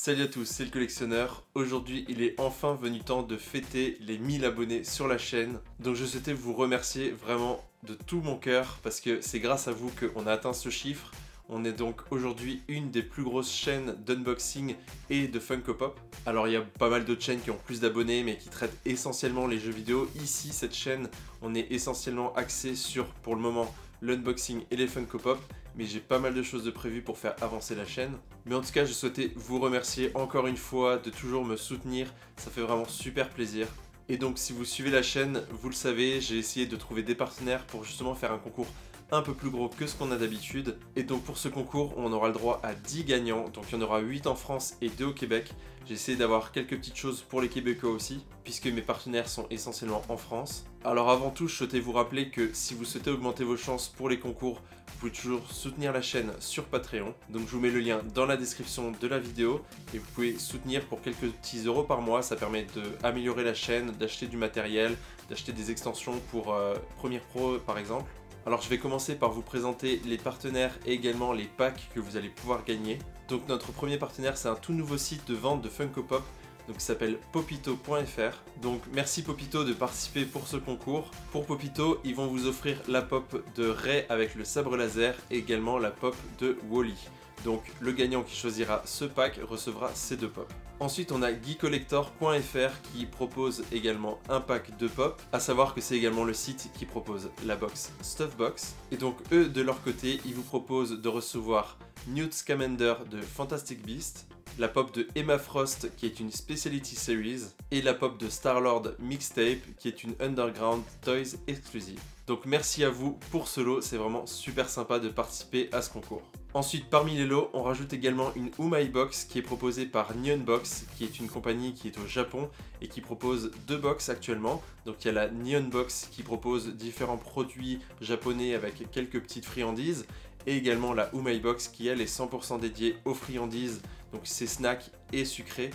Salut à tous, c'est le collectionneur. Aujourd'hui, il est enfin venu temps de fêter les 1000 abonnés sur la chaîne. Donc je souhaitais vous remercier vraiment de tout mon cœur parce que c'est grâce à vous qu'on a atteint ce chiffre. On est donc aujourd'hui une des plus grosses chaînes d'unboxing et de Funko Pop. Alors il y a pas mal d'autres chaînes qui ont plus d'abonnés mais qui traitent essentiellement les jeux vidéo. Ici, cette chaîne, on est essentiellement axé sur, pour le moment, l'unboxing et les Funko Pop. Mais j'ai pas mal de choses de prévues pour faire avancer la chaîne. Mais en tout cas, je souhaitais vous remercier encore une fois de toujours me soutenir. Ça fait vraiment super plaisir. Et donc si vous suivez la chaîne, vous le savez, j'ai essayé de trouver des partenaires pour justement faire un concours un peu plus gros que ce qu'on a d'habitude. Et donc pour ce concours, on aura le droit à 10 gagnants. Donc il y en aura 8 en France et 2 au Québec. J'ai essayé d'avoir quelques petites choses pour les Québécois aussi, puisque mes partenaires sont essentiellement en France. Alors avant tout, je souhaitais vous rappeler que si vous souhaitez augmenter vos chances pour les concours, vous pouvez toujours soutenir la chaîne sur Patreon. Donc je vous mets le lien dans la description de la vidéo et vous pouvez soutenir pour quelques petits euros par mois. Ça permet d'améliorer la chaîne, d'acheter du matériel, d'acheter des extensions pour Premiere Pro par exemple. Alors je vais commencer par vous présenter les partenaires et également les packs que vous allez pouvoir gagner. Donc notre premier partenaire, c'est un tout nouveau site de vente de Funko Pop, donc qui s'appelle popito.fr. Donc merci Popito de participer pour ce concours. Pour Popito, ils vont vous offrir la pop de Rey avec le sabre laser et également la pop de Wally. Donc le gagnant qui choisira ce pack recevra ces deux pops. Ensuite on a geekcollector.fr qui propose également un pack de pop, à savoir que c'est également le site qui propose la box Stuffbox. Et donc eux de leur côté, ils vous proposent de recevoir Newt Scamander de Fantastic Beasts, la pop de Emma Frost qui est une Specialty Series et la pop de Star-Lord Mixtape qui est une Underground Toys exclusive. Donc merci à vous pour ce lot, c'est vraiment super sympa de participer à ce concours. Ensuite, parmi les lots, on rajoute également une Umai Box qui est proposée par Nihon Box, qui est une compagnie qui est au Japon et qui propose deux box actuellement. Donc il y a la Nihon Box qui propose différents produits japonais avec quelques petites friandises et également la Umai Box qui elle est 100% dédiée aux friandises, donc c'est snacks et sucrés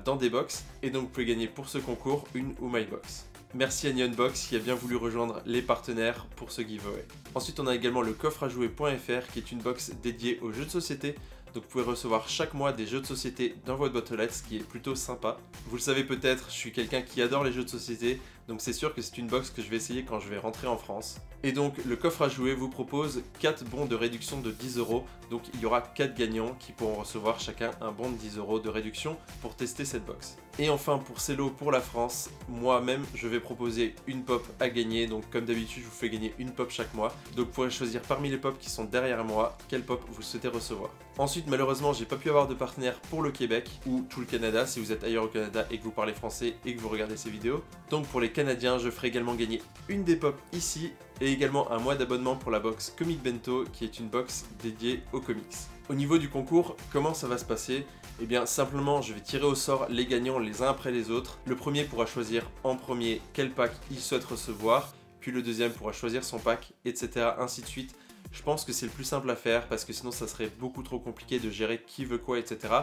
dans des box. Et donc vous pouvez gagner pour ce concours une Umai Box. Merci à Nihon Box qui a bien voulu rejoindre les partenaires pour ce giveaway. Ensuite on a également le coffre à jouer.fr qui est une box dédiée aux jeux de société. Donc vous pouvez recevoir chaque mois des jeux de société dans votre boîte aux lettres, ce qui est plutôt sympa. Vous le savez peut-être, je suis quelqu'un qui adore les jeux de société, donc c'est sûr que c'est une box que je vais essayer quand je vais rentrer en France. Et donc le coffre à jouer vous propose 4 bons de réduction de 10 €, donc il y aura 4 gagnants qui pourront recevoir chacun un bon de 10 € de réduction pour tester cette box. Et enfin pour ces lots pour la France, moi-même je vais proposer une pop à gagner, donc comme d'habitude je vous fais gagner une pop chaque mois. Donc vous pourrez choisir parmi les pops qui sont derrière moi, quelle pop vous souhaitez recevoir. Ensuite malheureusement j'ai pas pu avoir de partenaire pour le Québec ou tout le Canada si vous êtes ailleurs au Canada et que vous parlez français et que vous regardez ces vidéos. Donc pour les Canadiens je ferai également gagner une des pops ici et également un mois d'abonnement pour la box Comic Bento qui est une box dédiée aux comics. Au niveau du concours, comment ça va se passer? Eh bien simplement je vais tirer au sort les gagnants les uns après les autres. Le premier pourra choisir en premier quel pack il souhaite recevoir, puis le deuxième pourra choisir son pack, etc. ainsi de suite. Je pense que c'est le plus simple à faire parce que sinon ça serait beaucoup trop compliqué de gérer qui veut quoi, etc.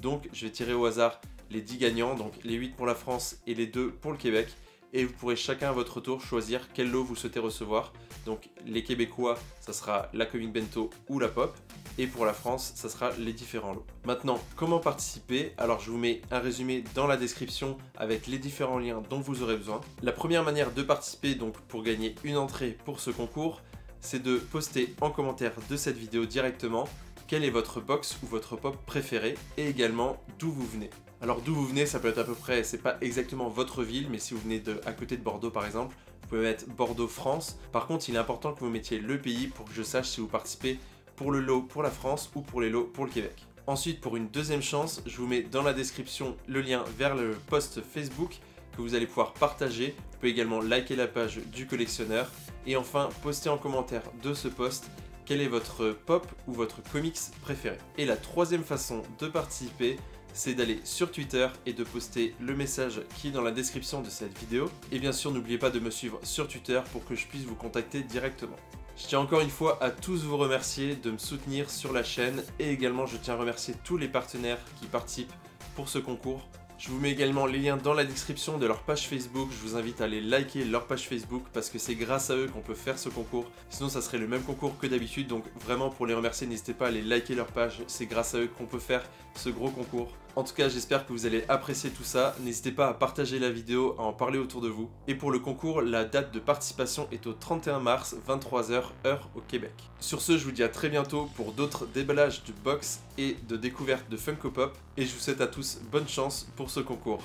Donc je vais tirer au hasard les 10 gagnants, donc les 8 pour la France et les 2 pour le Québec. Et vous pourrez chacun à votre tour choisir quel lot vous souhaitez recevoir. Donc les Québécois, ça sera la Comic Bento ou la Pop. Et pour la France, ça sera les différents lots. Maintenant, comment participer? Alors je vous mets un résumé dans la description avec les différents liens dont vous aurez besoin. La première manière de participer donc pour gagner une entrée pour ce concours, c'est de poster en commentaire de cette vidéo directement quelle est votre box ou votre pop préférée et également d'où vous venez. Alors d'où vous venez, ça peut être à peu près, c'est pas exactement votre ville, mais si vous venez à côté de Bordeaux par exemple, vous pouvez mettre Bordeaux France. Par contre, il est important que vous mettiez le pays pour que je sache si vous participez pour le lot pour la France ou pour les lots pour le Québec. Ensuite, pour une deuxième chance, je vous mets dans la description le lien vers le post Facebook que vous allez pouvoir partager. Vous pouvez également liker la page du collectionneur et enfin poster en commentaire de ce post quel est votre pop ou votre comics préféré. Et la troisième façon de participer, c'est d'aller sur Twitter et de poster le message qui est dans la description de cette vidéo. Et bien sûr, n'oubliez pas de me suivre sur Twitter pour que je puisse vous contacter directement. Je tiens encore une fois à tous vous remercier de me soutenir sur la chaîne et également je tiens à remercier tous les partenaires qui participent pour ce concours. Je vous mets également les liens dans la description de leur page Facebook. Je vous invite à aller liker leur page Facebook parce que c'est grâce à eux qu'on peut faire ce concours. Sinon ça serait le même concours que d'habitude, donc vraiment pour les remercier, n'hésitez pas à aller liker leur page. C'est grâce à eux qu'on peut faire ce gros concours. En tout cas, j'espère que vous allez apprécier tout ça. N'hésitez pas à partager la vidéo, à en parler autour de vous. Et pour le concours, la date de participation est au 31 mars, 23h, heure au Québec. Sur ce, je vous dis à très bientôt pour d'autres déballages de box et de découvertes de Funko Pop. Et je vous souhaite à tous bonne chance pour ce concours.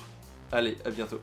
Allez, à bientôt.